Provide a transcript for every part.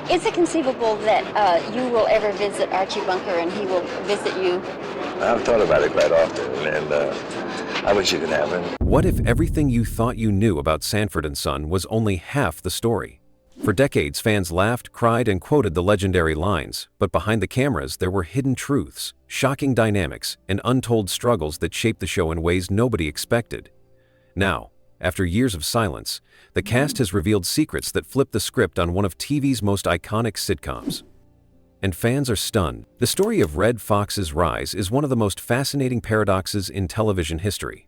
Is it conceivable that you will ever visit Archie Bunker and he will visit you? I've thought about it quite often, and I wish it could happen. What if everything you thought you knew about Sanford and Son was only half the story? For decades, fans laughed, cried, and quoted the legendary lines, but behind the cameras there were hidden truths, shocking dynamics, and untold struggles that shaped the show in ways nobody expected. Now, after years of silence, the cast has revealed secrets that flip the script on one of TV's most iconic sitcoms. And fans are stunned. The story of Red Fox's rise is one of the most fascinating paradoxes in television history.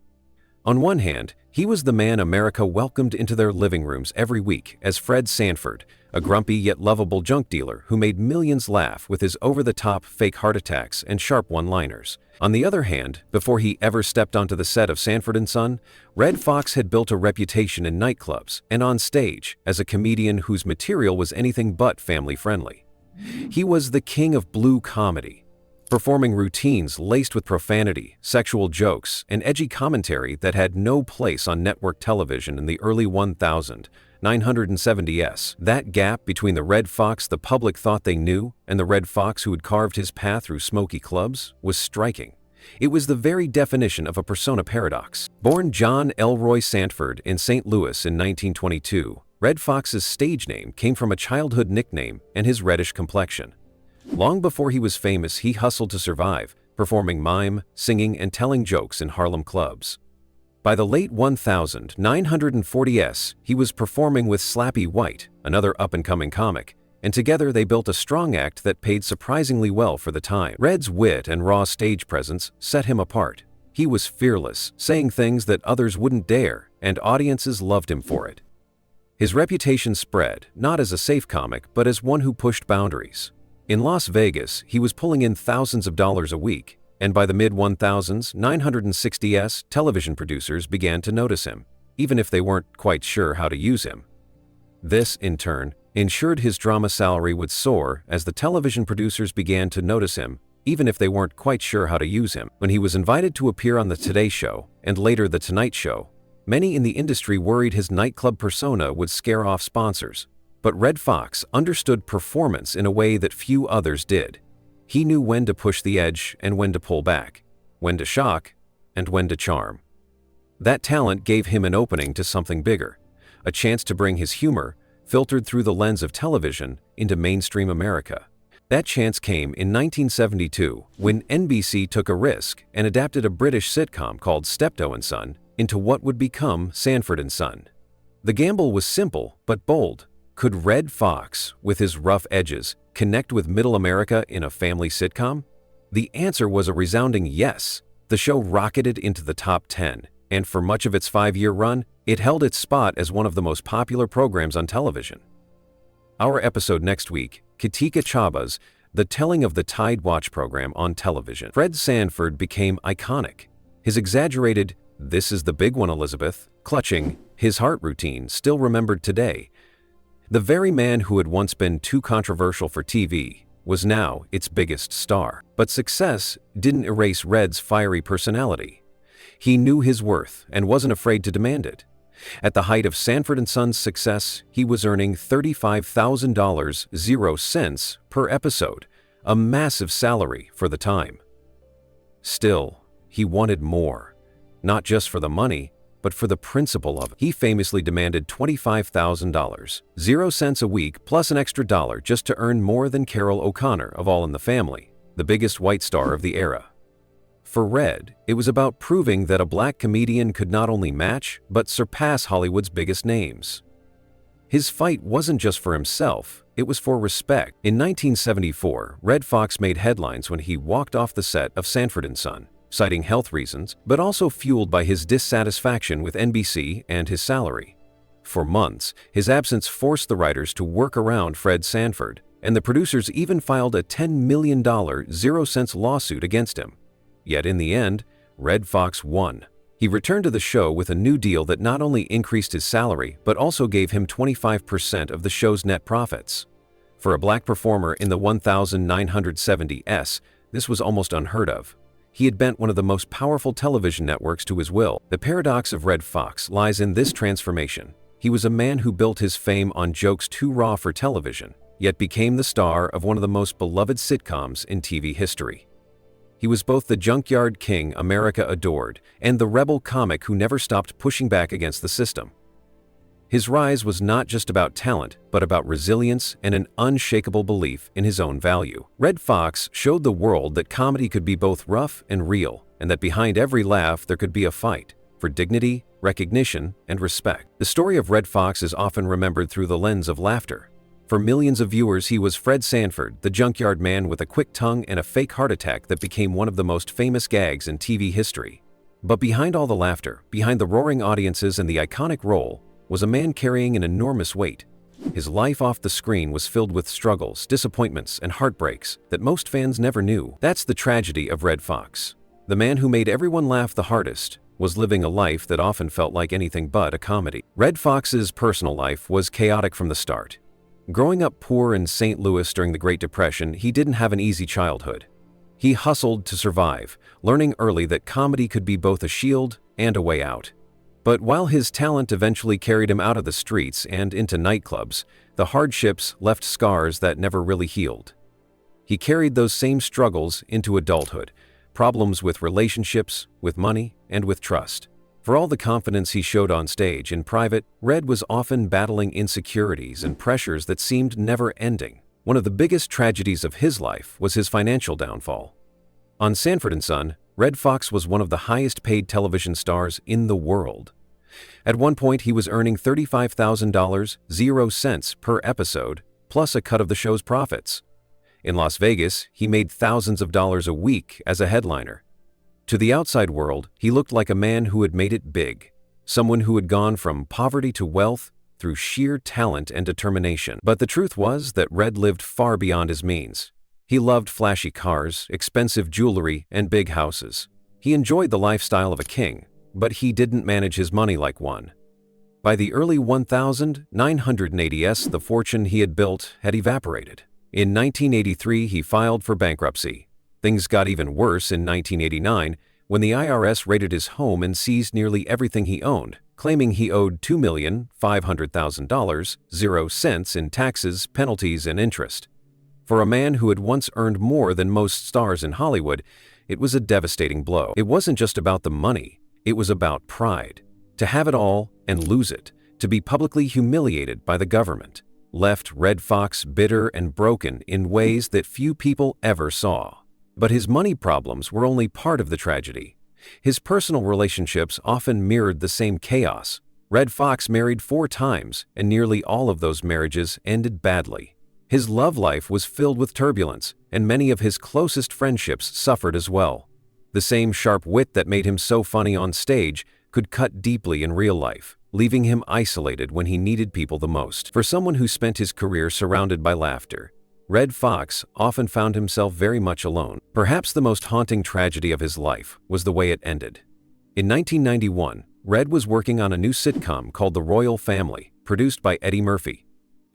On one hand, he was the man America welcomed into their living rooms every week as Fred Sanford, a grumpy yet lovable junk dealer who made millions laugh with his over-the-top fake heart attacks and sharp one-liners. On the other hand, before he ever stepped onto the set of Sanford and Son, Red Fox had built a reputation in nightclubs and on stage as a comedian whose material was anything but family-friendly. He was the king of blue comedy, performing routines laced with profanity, sexual jokes, and edgy commentary that had no place on network television in the early 1970s. That gap between the Red Fox the public thought they knew and the Red Fox who had carved his path through smoky clubs was striking. It was the very definition of a persona paradox. Born John Elroy Sanford in St. Louis in 1922, Red Fox's stage name came from a childhood nickname and his reddish complexion. Long before he was famous, he hustled to survive, performing mime, singing, and telling jokes in Harlem clubs. By the late 1940s, he was performing with Slappy White, another up-and-coming comic, and together they built a strong act that paid surprisingly well for the time. Red's wit and raw stage presence set him apart. He was fearless, saying things that others wouldn't dare, and audiences loved him for it. His reputation spread, not as a safe comic, but as one who pushed boundaries. In Las Vegas, he was pulling in thousands of dollars a week, and by the mid-1960s, television producers began to notice him, even if they weren't quite sure how to use him. This, in turn, ensured his drama salary would soar as the television producers began to notice him, even if they weren't quite sure how to use him. When he was invited to appear on The Today Show, and later The Tonight Show, many in the industry worried his nightclub persona would scare off sponsors. But Red Fox understood performance in a way that few others did. He knew when to push the edge and when to pull back, when to shock and when to charm. That talent gave him an opening to something bigger, a chance to bring his humor, filtered through the lens of television, into mainstream America. That chance came in 1972 when NBC took a risk and adapted a British sitcom called Steptoe and Son into what would become Sanford and Son. The gamble was simple but bold. Could Red Fox, with his rough edges, connect with middle America in a family sitcom? The answer was a resounding yes. The show rocketed into the top 10, and for much of its 5-year run, it held its spot as one of the most popular programs on television. Our episode next week, Katika Chaba's The Telling of the Tide Watch program on television. Fred Sanford became iconic. His exaggerated, "This is the big one, Elizabeth," clutching, his heart routine still remembered today. The very man who had once been too controversial for TV was now its biggest star. But success didn't erase Red's fiery personality. He knew his worth and wasn't afraid to demand it. At the height of Sanford and Son's success, he was earning $35,000 per episode, a massive salary for the time. Still, he wanted more, not just for the money, but for the principle of it. He famously demanded $25,000, 0 cents a week plus an extra dollar just to earn more than Carol O'Connor of All in the Family, the biggest white star of the era. For Red, it was about proving that a black comedian could not only match, but surpass Hollywood's biggest names. His fight wasn't just for himself, it was for respect. In 1974, Red Fox made headlines when he walked off the set of Sanford and Son, citing health reasons, but also fueled by his dissatisfaction with NBC and his salary. For months, his absence forced the writers to work around Fred Sanford, and the producers even filed a $10 million 0 cents lawsuit against him. Yet in the end, Red Fox won. He returned to the show with a new deal that not only increased his salary, but also gave him 25% of the show's net profits. For a black performer in the 1970s, this was almost unheard of. He had bent one of the most powerful television networks to his will. The paradox of Red Fox lies in this transformation. He was a man who built his fame on jokes too raw for television, yet became the star of one of the most beloved sitcoms in TV history. He was both the junkyard king America adored and the rebel comic who never stopped pushing back against the system. His rise was not just about talent, but about resilience and an unshakable belief in his own value. Red Fox showed the world that comedy could be both rough and real, and that behind every laugh there could be a fight for dignity, recognition, and respect. The story of Red Fox is often remembered through the lens of laughter. For millions of viewers, he was Fred Sanford, the junkyard man with a quick tongue and a fake heart attack that became one of the most famous gags in TV history. But behind all the laughter, behind the roaring audiences and the iconic role, was a man carrying an enormous weight. His life off the screen was filled with struggles, disappointments, and heartbreaks that most fans never knew. That's the tragedy of Red Fox. The man who made everyone laugh the hardest was living a life that often felt like anything but a comedy. Red Fox's personal life was chaotic from the start. Growing up poor in St. Louis during the Great Depression, he didn't have an easy childhood. He hustled to survive, learning early that comedy could be both a shield and a way out. But while his talent eventually carried him out of the streets and into nightclubs, the hardships left scars that never really healed. He carried those same struggles into adulthood, problems with relationships, with money, and with trust. For all the confidence he showed on stage, in private, Red was often battling insecurities and pressures that seemed never-ending. One of the biggest tragedies of his life was his financial downfall. On Sanford and Son, Red Fox was one of the highest-paid television stars in the world. At one point, he was earning $35,000, 0 cents per episode, plus a cut of the show's profits. In Las Vegas, he made thousands of dollars a week as a headliner. To the outside world, he looked like a man who had made it big, someone who had gone from poverty to wealth through sheer talent and determination. But the truth was that Red lived far beyond his means. He loved flashy cars, expensive jewelry, and big houses. He enjoyed the lifestyle of a king, but he didn't manage his money like one. By the early 1980s, the fortune he had built had evaporated. In 1983, he filed for bankruptcy. Things got even worse in 1989 when the IRS raided his home and seized nearly everything he owned, claiming he owed $2,500,000, 0 cents in taxes, penalties, and interest. For a man who had once earned more than most stars in Hollywood, it was a devastating blow. It wasn't just about the money, it was about pride. To have it all and lose it, to be publicly humiliated by the government, left Red Fox bitter and broken in ways that few people ever saw. But his money problems were only part of the tragedy. His personal relationships often mirrored the same chaos. Red Fox married 4 times, and nearly all of those marriages ended badly. His love life was filled with turbulence, and many of his closest friendships suffered as well. The same sharp wit that made him so funny on stage could cut deeply in real life, leaving him isolated when he needed people the most. For someone who spent his career surrounded by laughter, Red Fox often found himself very much alone. Perhaps the most haunting tragedy of his life was the way it ended. In 1991, Red was working on a new sitcom called The Royal Family, produced by Eddie Murphy.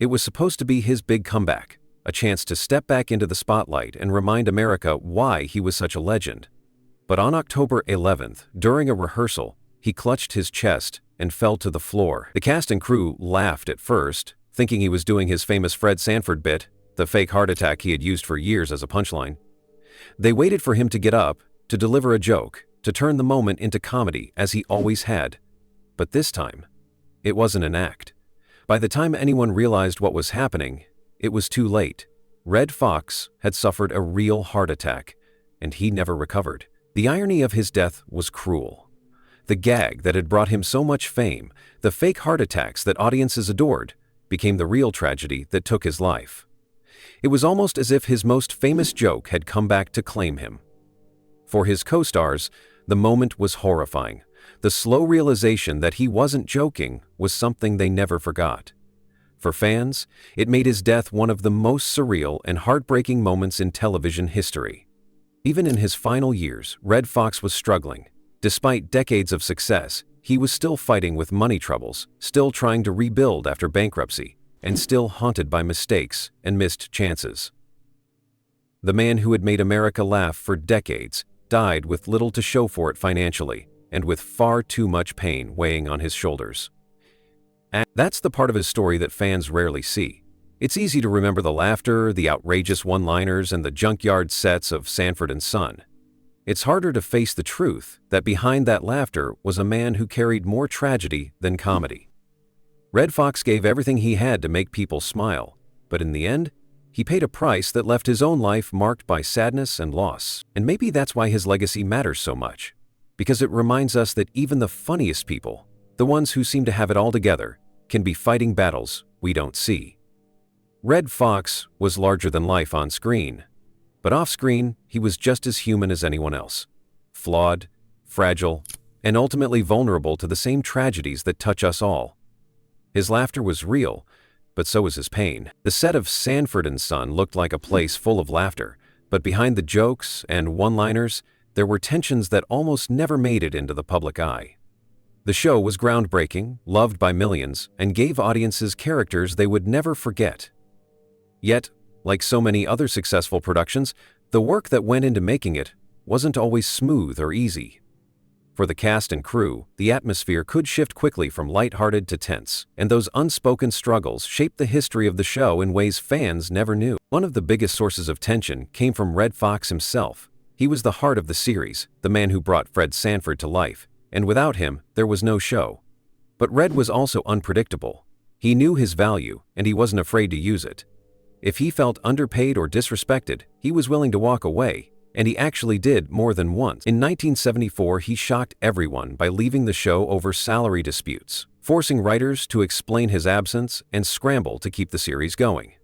It was supposed to be his big comeback, a chance to step back into the spotlight and remind America why he was such a legend. But on October 11th, during a rehearsal, he clutched his chest and fell to the floor. The cast and crew laughed at first, thinking he was doing his famous Fred Sanford bit, the fake heart attack he had used for years as a punchline. They waited for him to get up, to deliver a joke, to turn the moment into comedy as he always had. But this time, it wasn't an act. By the time anyone realized what was happening, it was too late. Red Fox had suffered a real heart attack, and he never recovered. The irony of his death was cruel. The gag that had brought him so much fame, the fake heart attacks that audiences adored, became the real tragedy that took his life. It was almost as if his most famous joke had come back to claim him. For his co-stars, the moment was horrifying. The slow realization that he wasn't joking was something they never forgot. For fans, it made his death one of the most surreal and heartbreaking moments in television history. Even in his final years, Red Fox was struggling. Despite decades of success, he was still fighting with money troubles, still trying to rebuild after bankruptcy, and still haunted by mistakes and missed chances. The man who had made America laugh for decades died with little to show for it financially, and with far too much pain weighing on his shoulders. And that's the part of his story that fans rarely see. It's easy to remember the laughter, the outrageous one-liners, and the junkyard sets of Sanford and Son. It's harder to face the truth that behind that laughter was a man who carried more tragedy than comedy. Red Fox gave everything he had to make people smile, but in the end, he paid a price that left his own life marked by sadness and loss. And maybe that's why his legacy matters so much, because it reminds us that even the funniest people, the ones who seem to have it all together, can be fighting battles we don't see. Red Fox was larger than life on screen, but off-screen, he was just as human as anyone else. Flawed, fragile, and ultimately vulnerable to the same tragedies that touch us all. His laughter was real, but so was his pain. The set of Sanford and Son looked like a place full of laughter, but behind the jokes and one-liners, there were tensions that almost never made it into the public eye. The show was groundbreaking, loved by millions, and gave audiences characters they would never forget. Yet, like so many other successful productions, the work that went into making it wasn't always smooth or easy. For the cast and crew, the atmosphere could shift quickly from lighthearted to tense, and those unspoken struggles shaped the history of the show in ways fans never knew. One of the biggest sources of tension came from Red Fox himself. He was the heart of the series, the man who brought Fred Sanford to life, and without him, there was no show. But Red was also unpredictable. He knew his value, and he wasn't afraid to use it. If he felt underpaid or disrespected, he was willing to walk away, and he actually did more than once. In 1974, he shocked everyone by leaving the show over salary disputes, forcing writers to explain his absence and scramble to keep the series going.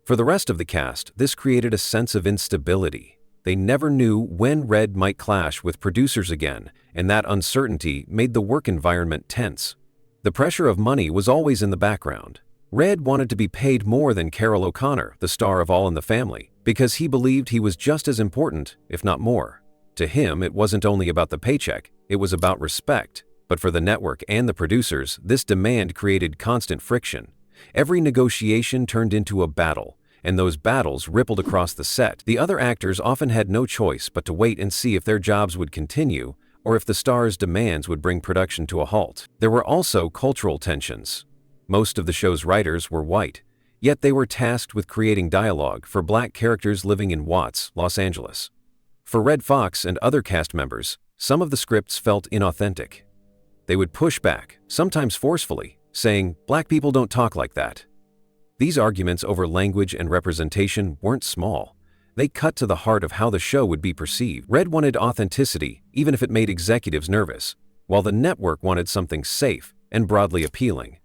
For the rest of the cast, this created a sense of instability. They never knew when Red might clash with producers again, and that uncertainty made the work environment tense. The pressure of money was always in the background. Red wanted to be paid more than Carol O'Connor, the star of All in the Family, because he believed he was just as important, if not more. To him, it wasn't only about the paycheck, it was about respect. But for the network and the producers, this demand created constant friction. Every negotiation turned into a battle, and those battles rippled across the set. The other actors often had no choice but to wait and see if their jobs would continue, or if the star's demands would bring production to a halt. There were also cultural tensions. Most of the show's writers were white, yet they were tasked with creating dialogue for black characters living in Watts, Los Angeles. For Red Fox and other cast members, some of the scripts felt inauthentic. They would push back, sometimes forcefully, saying, "Black people don't talk like that." These arguments over language and representation weren't small. They cut to the heart of how the show would be perceived. Red wanted authenticity, even if it made executives nervous, while the network wanted something safe and broadly appealing.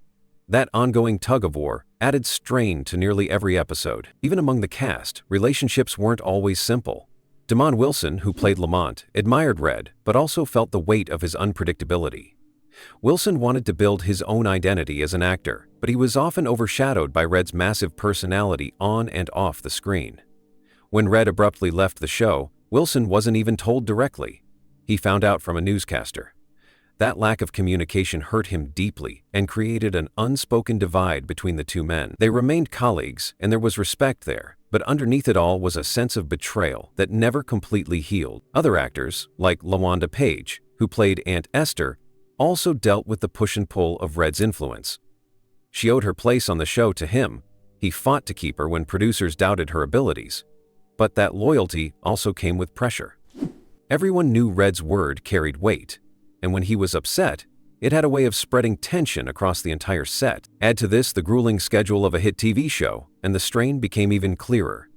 That ongoing tug-of-war added strain to nearly every episode. Even among the cast, relationships weren't always simple. Damon Wilson, who played Lamont, admired Red, but also felt the weight of his unpredictability. Wilson wanted to build his own identity as an actor, but he was often overshadowed by Red's massive personality on and off the screen. When Red abruptly left the show, Wilson wasn't even told directly. He found out from a newscaster. That lack of communication hurt him deeply and created an unspoken divide between the two men. They remained colleagues, and there was respect there, but underneath it all was a sense of betrayal that never completely healed. Other actors, like LaWanda Page, who played Aunt Esther, also dealt with the push and pull of Red's influence. She owed her place on the show to him. He fought to keep her when producers doubted her abilities. But that loyalty also came with pressure. Everyone knew Red's word carried weight, and when he was upset, it had a way of spreading tension across the entire set. Add to this the grueling schedule of a hit TV show, and the strain became even clearer.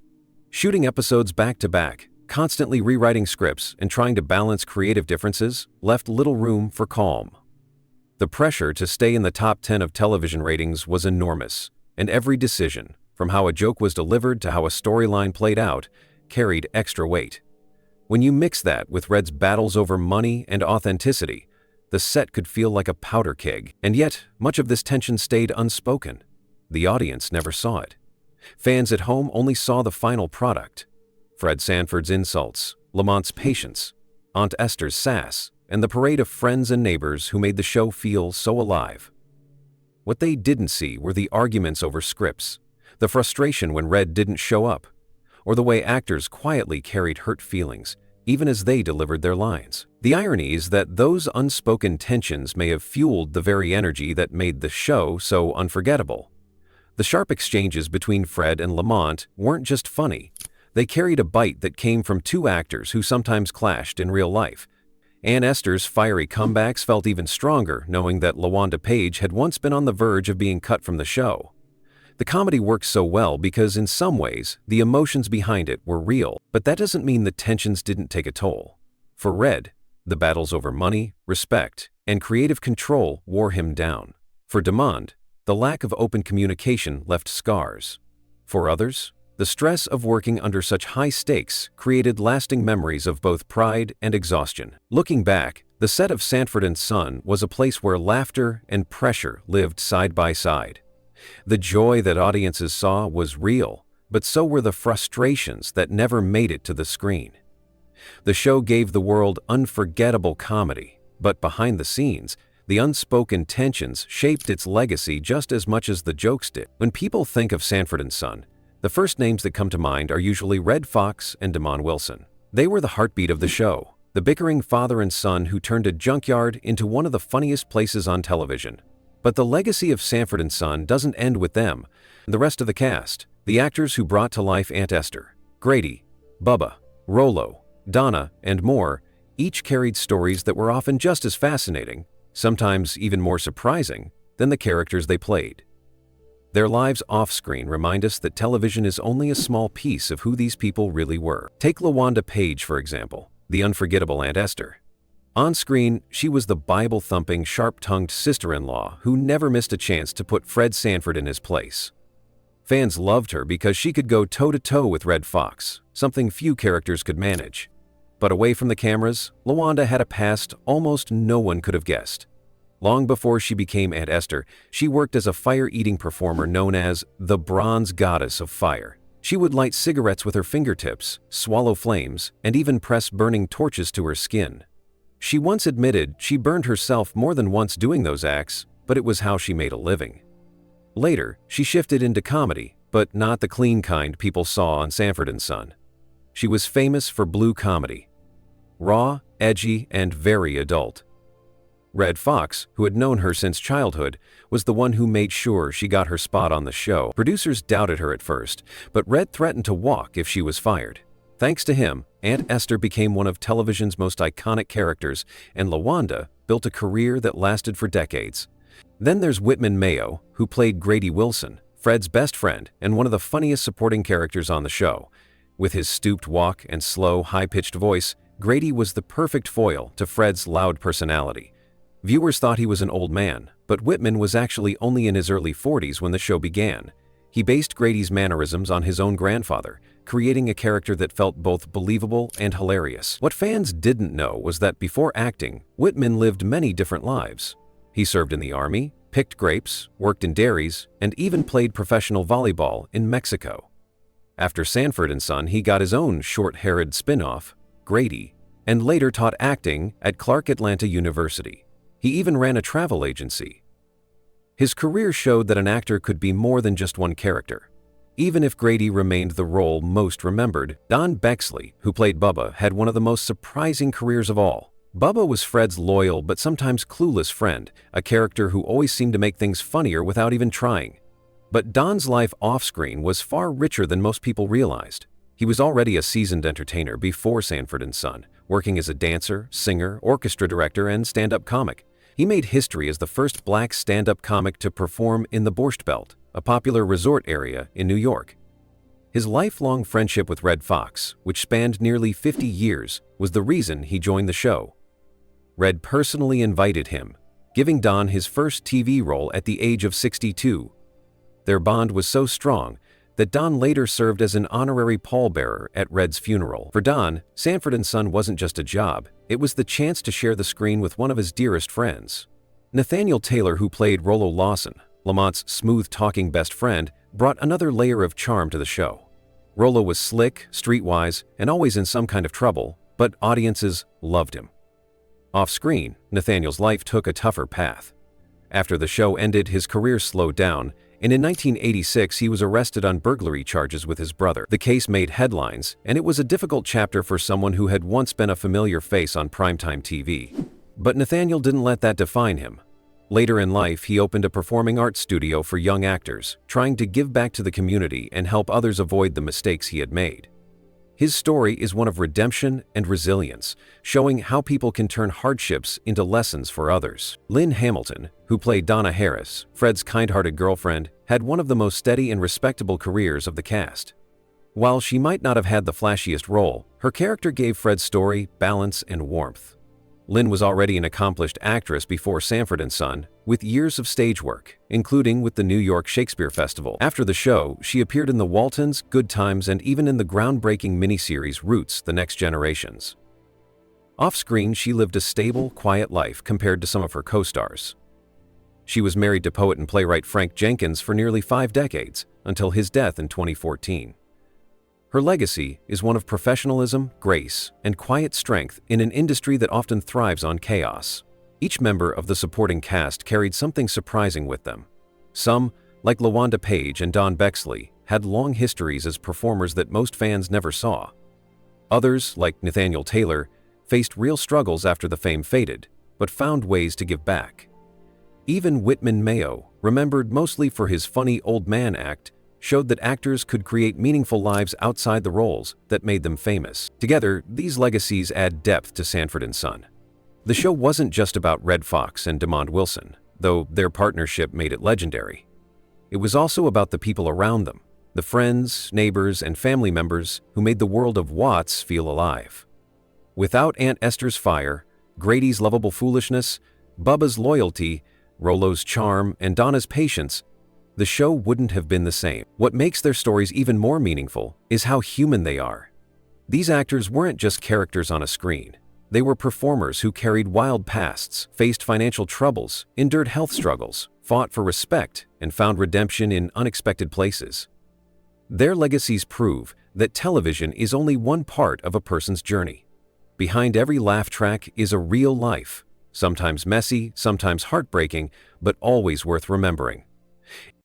Shooting episodes back to back, constantly rewriting scripts, and trying to balance creative differences left little room for calm. The pressure to stay in the top 10 of television ratings was enormous, and every decision, from how a joke was delivered to how a storyline played out, carried extra weight. When you mix that with Red's battles over money and authenticity, the set could feel like a powder keg. And yet, much of this tension stayed unspoken. The audience never saw it. Fans at home only saw the final product. Fred Sanford's insults, Lamont's patience, Aunt Esther's sass, and the parade of friends and neighbors who made the show feel so alive. What they didn't see were the arguments over scripts, the frustration when Red didn't show up, or the way actors quietly carried hurt feelings, even as they delivered their lines. The irony is that those unspoken tensions may have fueled the very energy that made the show so unforgettable. The sharp exchanges between Fred and Lamont weren't just funny. They carried a bite that came from two actors who sometimes clashed in real life. Aunt Esther's fiery comebacks felt even stronger knowing that LaWanda Page had once been on the verge of being cut from the show. The comedy worked so well because in some ways, the emotions behind it were real, but that doesn't mean the tensions didn't take a toll. For Red, the battles over money, respect, and creative control wore him down. For Demond, the lack of open communication left scars. For others, the stress of working under such high stakes created lasting memories of both pride and exhaustion. Looking back, the set of Sanford and Son was a place where laughter and pressure lived side by side. The joy that audiences saw was real, but so were the frustrations that never made it to the screen. The show gave the world unforgettable comedy, but behind the scenes, the unspoken tensions shaped its legacy just as much as the jokes did. When people think of Sanford and Son, the first names that come to mind are usually Red Fox and Demond Wilson. They were the heartbeat of the show, the bickering father and son who turned a junkyard into one of the funniest places on television. But the legacy of Sanford and Son doesn't end with them. The rest of the cast, the actors who brought to life Aunt Esther, Grady, Bubba, Rollo, Donna, and more, each carried stories that were often just as fascinating, sometimes even more surprising, than the characters they played. Their lives off-screen remind us that television is only a small piece of who these people really were. Take LaWanda Page, for example, the unforgettable Aunt Esther. On screen, she was the Bible-thumping, sharp-tongued sister-in-law who never missed a chance to put Fred Sanford in his place. Fans loved her because she could go toe-to-toe with Red Fox, something few characters could manage. But away from the cameras, LaWanda had a past almost no one could have guessed. Long before she became Aunt Esther, she worked as a fire-eating performer known as the Bronze Goddess of Fire. She would light cigarettes with her fingertips, swallow flames, and even press burning torches to her skin. She once admitted she burned herself more than once doing those acts, but it was how she made a living. Later, she shifted into comedy, but not the clean kind people saw on Sanford and Son. She was famous for blue comedy. Raw, edgy, and very adult. Red Fox, who had known her since childhood, was the one who made sure she got her spot on the show. Producers doubted her at first, but Red threatened to walk if she was fired. Thanks to him, Aunt Esther became one of television's most iconic characters, and LaWanda built a career that lasted for decades. Then there's Whitman Mayo, who played Grady Wilson, Fred's best friend and one of the funniest supporting characters on the show. With his stooped walk and slow, high-pitched voice, Grady was the perfect foil to Fred's loud personality. Viewers thought he was an old man, but Whitman was actually only in his early 40s when the show began. He based Grady's mannerisms on his own grandfather, creating a character that felt both believable and hilarious. What fans didn't know was that before acting, Whitman lived many different lives. He served in the army, picked grapes, worked in dairies, and even played professional volleyball in Mexico. After Sanford and Son, he got his own short-haired spin-off, Grady, and later taught acting at Clark Atlanta University. He even ran a travel agency. His career showed that an actor could be more than just one character. Even if Grady remained the role most remembered, Don Bexley, who played Bubba, had one of the most surprising careers of all. Bubba was Fred's loyal but sometimes clueless friend, a character who always seemed to make things funnier without even trying. But Don's life off-screen was far richer than most people realized. He was already a seasoned entertainer before Sanford and Son, working as a dancer, singer, orchestra director, and stand-up comic. He made history as the first black stand-up comic to perform in the Borscht Belt, a popular resort area in New York. His lifelong friendship with Red Fox, which spanned nearly 50 years, was the reason he joined the show. Red personally invited him, giving Don his first TV role at the age of 62. Their bond was so strong that Don later served as an honorary pallbearer at Red's funeral. For Don, Sanford and Son wasn't just a job, it was the chance to share the screen with one of his dearest friends. Nathaniel Taylor, who played Rollo Lawson, Lamont's smooth-talking best friend, brought another layer of charm to the show. Rollo was slick, streetwise, and always in some kind of trouble, but audiences loved him. Off-screen, Nathaniel's life took a tougher path. After the show ended, his career slowed down, and in 1986 he was arrested on burglary charges with his brother. The case made headlines, and it was a difficult chapter for someone who had once been a familiar face on primetime TV. But Nathaniel didn't let that define him. Later in life, he opened a performing arts studio for young actors, trying to give back to the community and help others avoid the mistakes he had made. His story is one of redemption and resilience, showing how people can turn hardships into lessons for others. Lynn Hamilton, who played Donna Harris, Fred's kind-hearted girlfriend, had one of the most steady and respectable careers of the cast. While she might not have had the flashiest role, her character gave Fred's story balance and warmth. Lynn was already an accomplished actress before Sanford and Son, with years of stage work, including with the New York Shakespeare Festival. After the show, she appeared in The Waltons, Good Times, and even in the groundbreaking miniseries Roots: The Next Generations. Off-screen, she lived a stable, quiet life compared to some of her co-stars. She was married to poet and playwright Frank Jenkins for nearly 5 decades, until his death in 2014. Her legacy is one of professionalism, grace, and quiet strength in an industry that often thrives on chaos. Each member of the supporting cast carried something surprising with them. Some, like LaWanda Page and Don Bexley, had long histories as performers that most fans never saw. Others, like Nathaniel Taylor, faced real struggles after the fame faded, but found ways to give back. Even Whitman Mayo, remembered mostly for his funny old man act, showed that actors could create meaningful lives outside the roles that made them famous. Together, these legacies add depth to Sanford and Son. The show wasn't just about Red Fox and Demond Wilson, though their partnership made it legendary. It was also about the people around them, the friends, neighbors, and family members who made the world of Watts feel alive. Without Aunt Esther's fire, Grady's lovable foolishness, Bubba's loyalty, Rollo's charm, and Donna's patience, the show wouldn't have been the same. What makes their stories even more meaningful is how human they are. These actors weren't just characters on a screen. They were performers who carried wild pasts, faced financial troubles, endured health struggles, fought for respect, and found redemption in unexpected places. Their legacies prove that television is only one part of a person's journey. Behind every laugh track is a real life, sometimes messy, sometimes heartbreaking, but always worth remembering.